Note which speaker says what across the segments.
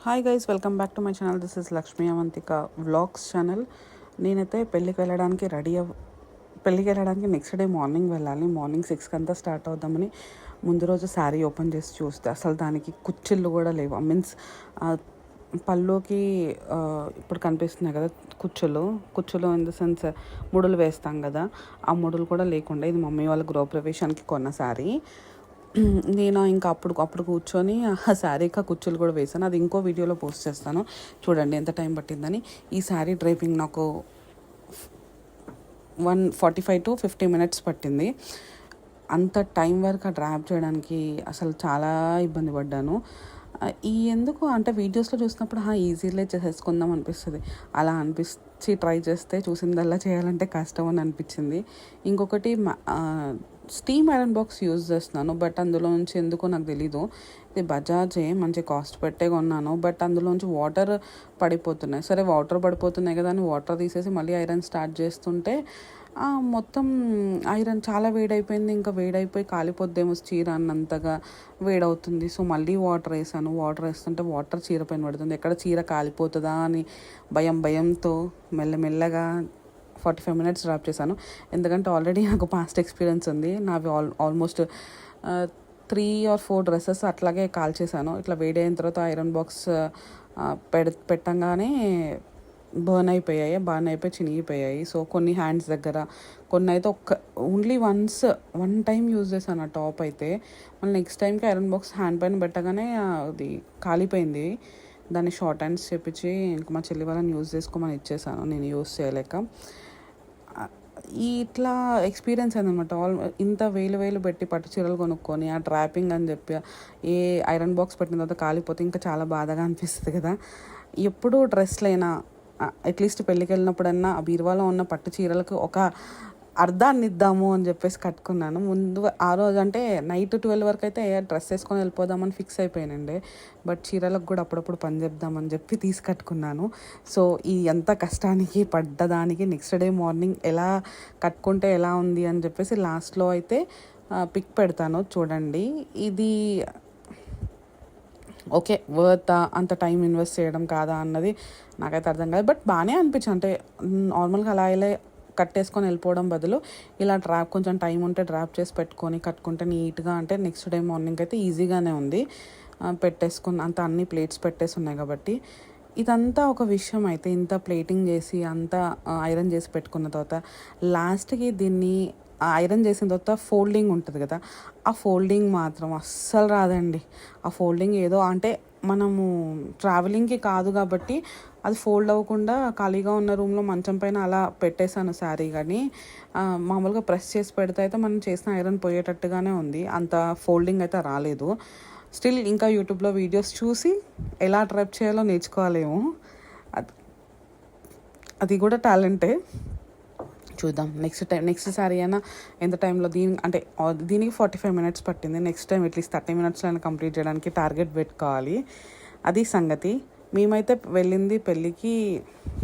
Speaker 1: Hi guys, welcome back to my channel. This is Lakshmi Avantika vlogs channel. నేనైతే పెళ్ళికి వెళ్ళడానికి next day morning వెళ్ళాలి. Morning 6కి అంతా స్టార్ట్ అవుదామని ముందు రోజు శారీ ఓపెన్ చేసి చూస్తే అసలు దానికి కుచ్చిళ్ళు కూడా లేవు. మీన్స్ పళ్ళుకి ఇప్పుడు కనిపిస్తున్నాయి కదా కుచ్చులు ఇన్ ద సెన్స్ ముడులు వేస్తాం కదా, ఆ ముడులు కూడా లేకుండా ఇది మమ్మీ వాళ్ళ గృహప్రవేశానికి కొన్న శారీ. నేను ఇంకా అప్పుడు కూర్చొని ఆ శారీకి కుచ్చులు కూడా వేసాను. అది ఇంకో వీడియోలో పోస్ట్ చేస్తాను, చూడండి ఎంత టైం పట్టిందని. ఈ శారీ డ్రైపింగ్ నాకు 145 to 50 minutes పట్టింది. అంత టైం వరకు ఆ డ్రాప్ చేయడానికి అసలు చాలా ఇబ్బంది పడ్డాను. ఎందుకు అంటే వీడియోస్లో చూసినప్పుడు ఈజీలే చేసేసుకుందాం అనిపిస్తుంది. అలా అనిపించి ట్రై చేస్తే చూసిందల్లా చేయాలంటే కష్టం అని అనిపించింది. ఇంకొకటి స్టీమ్ ఐరన్ బాక్స్ యూజ్ చేస్తున్నాను, బట్ అందులోంచి ఎందుకో నాకు తెలీదు. ఇది బజాజే, మంచి కాస్ట్ పెట్టే కొన్నాను, బట్ అందులోంచి వాటర్ పడిపోతున్నాయి. సరే వాటర్ పడిపోతున్నాయి కదా అని వాటర్ తీసేసి మళ్ళీ ఐరన్ స్టార్ట్ చేస్తుంటే మొత్తం ఐరన్ చాలా వేడైపోయింది. ఇంకా వేడైపోయి కాలిపోద్దేమో చీర అన్నంతగా వేడవుతుంది. సో మళ్ళీ వాటర్ వేసాను. వాటర్ వేస్తుంటే వాటర్ చీర పైన పడుతుంది. ఎక్కడ చీర కాలిపోతుందా అని భయంతో మెల్లమెల్లగా 45 minutes డ్రాప్ చేశాను. ఎందుకంటే ఆల్రెడీ నాకు పాస్ట్ ఎక్స్పీరియన్స్ ఉంది. నావి ఆల్మోస్ట్ 3 or 4 డ్రెస్సెస్ అట్లాగే కాల్ చేశాను. ఇట్లా వేడి అయిన తర్వాత ఐరన్ బాక్స్ పెట్టంగానే బర్న్ అయిపోయి చినిగిపోయాయి. సో కొన్ని హ్యాండ్స్ దగ్గర, కొన్ని అయితే ఓన్లీ వన్ టైం యూజ్ చేశాను ఆ టాప్ అయితే. మళ్ళీ నెక్స్ట్ టైంకి ఐరన్ బాక్స్ హ్యాండ్ పైన పెట్టగానే అది కాలిపోయింది. దాన్ని షార్ట్ హ్యాండ్స్ చెప్పించి ఇంకా మా చెల్లి వాళ్ళని యూజ్ చేసుకోమని ఇచ్చేసాను, నేను యూజ్ చేయలేక. ఇట్లా ఎక్స్పీరియన్స్ అయిందనమాట. ఇంత వేలు పెట్టి పట్టు చీరలు కొనుక్కొని ఆ డ్రాపింగ్ అని చెప్పి ఏ ఐరన్ బాక్స్ పెట్టిన తర్వాత కాలిపోతే ఇంకా చాలా బాధగా అనిపిస్తుంది కదా. ఎప్పుడు డ్రెస్లైనా అట్లీస్ట్ పెళ్ళికి వెళ్ళినప్పుడన్నా ఆ బీరువాలో ఉన్న పట్టు చీరలకు ఒక అర్థాన్ని ఇద్దాము అని చెప్పేసి కట్టుకున్నాను. ముందు ఆ రోజు అంటే నైట్ 12 వరకు అయితే డ్రెస్ వేసుకొని వెళ్ళిపోదామని ఫిక్స్ అయిపోయానండి. బట్ చీరలకు కూడా అప్పుడప్పుడు పని చెప్దామని చెప్పి తీసి కట్టుకున్నాను. సో ఈ ఎంత కష్టానికి పడ్డదానికి నెక్స్ట్ డే మార్నింగ్ ఎలా కట్టుకుంటే ఎలా ఉంది అని చెప్పేసి లాస్ట్లో అయితే పిక్ పెడతాను, చూడండి. ఇది ఓకే వర్త్ అంత టైం ఇన్వెస్ట్ చేయడం కాదా అన్నది నాకైతే అర్థం కాదు. బట్ బాగానే అనిపించింది. అంటే నార్మల్గా అలా ఇలా కట్టేసుకొని వెళ్ళిపోవడం బదులు ఇలా కొంచెం టైం ఉంటే డ్రాప్ చేసి పెట్టుకొని కట్టుకుంటే నీట్గా, అంటే నెక్స్ట్ డే మార్నింగ్ అయితే ఈజీగానే ఉంది. పెట్టేసుకుని అంత అన్ని ప్లేట్స్ పెట్టేసి ఉన్నాయి కాబట్టి. ఇదంతా ఒక విషయం అయితే, ఇంత ప్లేటింగ్ చేసి అంతా ఐరన్ చేసి పెట్టుకున్న తర్వాత లాస్ట్కి దీన్ని ఐరన్ చేసిన తర్వాత ఫోల్డింగ్ ఉంటుంది కదా, ఆ ఫోల్డింగ్ మాత్రం అస్సలు రాదండి. ఆ ఫోల్డింగ్ ఏదో అంటే మనము ట్రావెలింగ్కి కాదు కాబట్టి అది ఫోల్డ్ అవ్వకుండా ఖాళీగా ఉన్న రూమ్లో మంచం పైన అలా పెట్టేశాను శారీ. కానీ మామూలుగా ప్రెస్ చేసి పెడితే అయితే మనం చేసిన ఐరన్ పోయేటట్టుగానే ఉంది. అంత ఫోల్డింగ్ అయితే రాలేదు. స్టిల్ ఇంకా యూట్యూబ్లో వీడియోస్ చూసి ఎలా డ్రైప్ చేయాలో నేర్చుకోవాలేమో. అది కూడా టాలెంటే. చూద్దాం నెక్స్ట్ సారీ అయినా ఎంత టైంలో దీనికి 45 minutes పట్టింది. నెక్స్ట్ టైం అట్లీస్ట్ 30 minutesలో అయినా కంప్లీట్ చేయడానికి టార్గెట్ పెట్టుకోవాలి. అది సంగతి. మేమైతే వెళ్ళింది పెళ్ళికి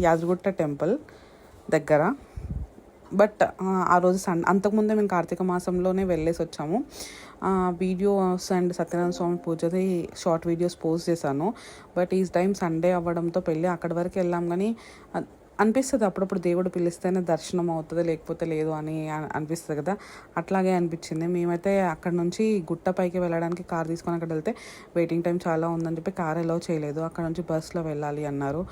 Speaker 1: యాదగిరిగుట్ట టెంపుల్ దగ్గర. బట్ ఆ రోజు అంతకుముందే మేము కార్తీక మాసంలోనే వెళ్ళేసి వచ్చాము. వీడియోస్ అండ్ సత్యనారాయణ స్వామి పూజది షార్ట్ వీడియోస్ పోస్ట్ చేశాను. బట్ ఈ టైం సండే అవ్వడంతో పెళ్ళి అక్కడి వరకు వెళ్ళాం. కానీ అనిపిస్తుంది అప్పుడప్పుడు దేవుడు పిలిస్తేనే దర్శనం అవుతుంది, లేకపోతే లేదు అని అనిపిస్తుంది కదా. అట్లాగే అనిపించింది. మేమైతే అక్కడ నుంచి గుట్టపైకి వెళ్ళడానికి కార్ తీసుకొని అక్కడ వెళ్తే వెయిటింగ్ టైం చాలా ఉందని చెప్పి కార్ అలౌ చేయలేదు. అక్కడ నుంచి బస్సులో వెళ్ళాలి అన్నారు.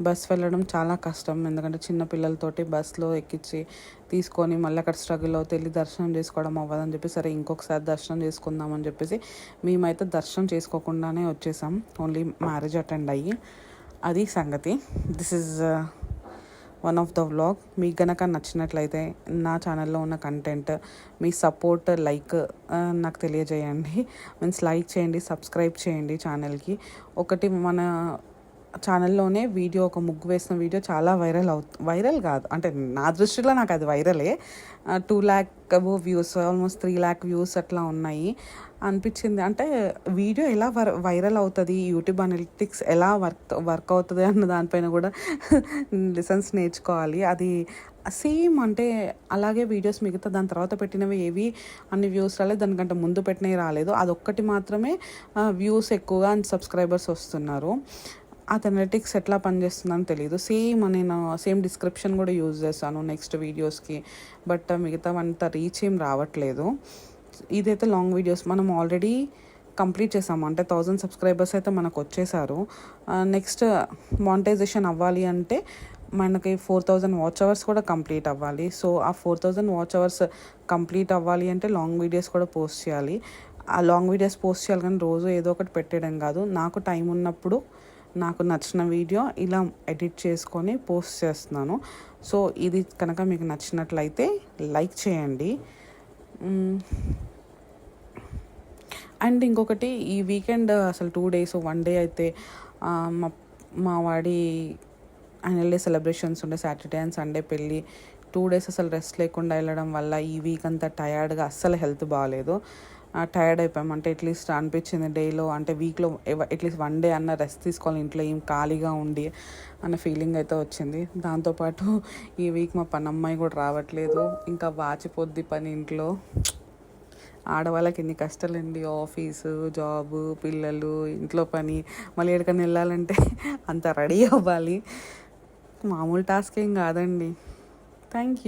Speaker 1: బస్ వెళ్ళడం చాలా కష్టం, ఎందుకంటే చిన్న పిల్లలతోటి బస్సులో ఎక్కించి తీసుకొని మళ్ళీ అక్కడ స్ట్రగుల్ అవుతే వెళ్ళి దర్శనం చేసుకోవడం అవ్వదని చెప్పి సరే ఇంకొకసారి దర్శనం చేసుకుందామని చెప్పేసి మేమైతే దర్శనం చేసుకోకుండానే వచ్చేసాం, ఓన్లీ మ్యారేజ్ అటెండ్ అయ్యి. అది సంగతి. This is one of the vlog. మీకు గనక నచ్చినట్లయితే నా ఛానల్లో ఉన్న కంటెంట్, మీ సపోర్ట్, లైక్ నాకు తెలియజేయండి. మీన్స్ లైక్ చేయండి, సబ్స్క్రైబ్ చేయండి ఛానల్కి. ఒకటి మన ఛానల్లోనే వీడియో, ఒక ముగ్గు వేసిన వీడియో చాలా వైరల్ కాదు అంటే నా దృష్టిలో నాకు అది వైరలే. 2 lakh above views, almost 3 lakh views అట్లా ఉన్నాయి అనిపించింది. అంటే వీడియో ఎలా వైరల్ అవుతుంది, యూట్యూబ్ అనలిటిక్స్ ఎలా వర్క్ అవుతుంది అన్న దానిపైన కూడా లెసన్స్ నేర్చుకోవాలి. అది సేమ్ అంటే అలాగే వీడియోస్ మిగతా దాని తర్వాత పెట్టినవి ఏవి అన్ని వ్యూస్ రాలేదు, దానికంటే ముందు పెట్టినవి రాలేదు. అదొక్కటి మాత్రమే వ్యూస్ ఎక్కువగా అండ్ సబ్స్క్రైబర్స్ వస్తున్నారు. అది అనలిటిక్స్ ఎట్లా పనిచేస్తుందని తెలియదు. నేను సేమ్ డిస్క్రిప్షన్ కూడా యూజ్ చేస్తాను నెక్స్ట్ వీడియోస్కి, బట్ మిగతావంతా రీచ్ ఏం రావట్లేదు. ఇదైతే లాంగ్ వీడియోస్ మనం ఆల్రెడీ కంప్లీట్ చేసాము, అంటే 1000 సబ్స్క్రైబర్స్ అయితే మనకు వచ్చేసారు. నెక్స్ట్ మానిటైజేషన్ అవ్వాలి అంటే మనకి 4000 వాచ్ అవర్స్ కూడా కంప్లీట్ అవ్వాలి. సో ఆ 4000 వాచ్ అవర్స్ కంప్లీట్ అవ్వాలి అంటే లాంగ్ వీడియోస్ కూడా పోస్ట్ చేయాలి. ఆ లాంగ్ వీడియోస్ పోస్ట్ చేయాలి కానీ రోజు ఏదో ఒకటి పెట్టడం కాదు. నాకు టైం ఉన్నప్పుడు నాకు నచ్చిన వీడియో ఇలా ఎడిట్ చేసుకొని పోస్ట్ చేస్తున్నాను. సో ఇది కనుక మీకు నచ్చినట్లయితే లైక్ చేయండి. అండ్ ఇంకొకటి, ఈ వీకెండ్ అసలు 2 days 1 day అయితే మా వాడి యాన్యువల్ డే సెలబ్రేషన్స్ ఉండే, సాటర్డే అండ్ సండే పెళ్ళి. 2 days అసలు రెస్ట్ లేకుండా వెళ్ళడం వల్ల ఈ వీక్ అంతా టయర్డ్గా, అస్సలు హెల్త్ బాగాలేదు. టయర్డ్ అయిపోయాం. అంటే అట్లీస్ట్ అనిపించింది డేలో, అంటే వీక్లో అట్లీస్ట్ 1 day అన్న రెస్ట్ తీసుకోవాలి, ఇంట్లో ఏం ఖాళీగా ఉండి అన్న ఫీలింగ్ అయితే వచ్చింది. దాంతోపాటు ఈ వీక్ మా పనమ్మాయి కూడా రావట్లేదు. ఇంకా వాచిపోద్ది పని ఇంట్లో. ఆడవాళ్ళకి ఎన్ని కష్టాలండి, ఆఫీసు, జాబు, పిల్లలు, ఇంట్లో పని, మళ్ళీ ఎక్కడికైనా వెళ్ళాలంటే అంత రెడీ అవ్వాలి. మామూలు టాస్క్ ఏం కాదండి. Thank you.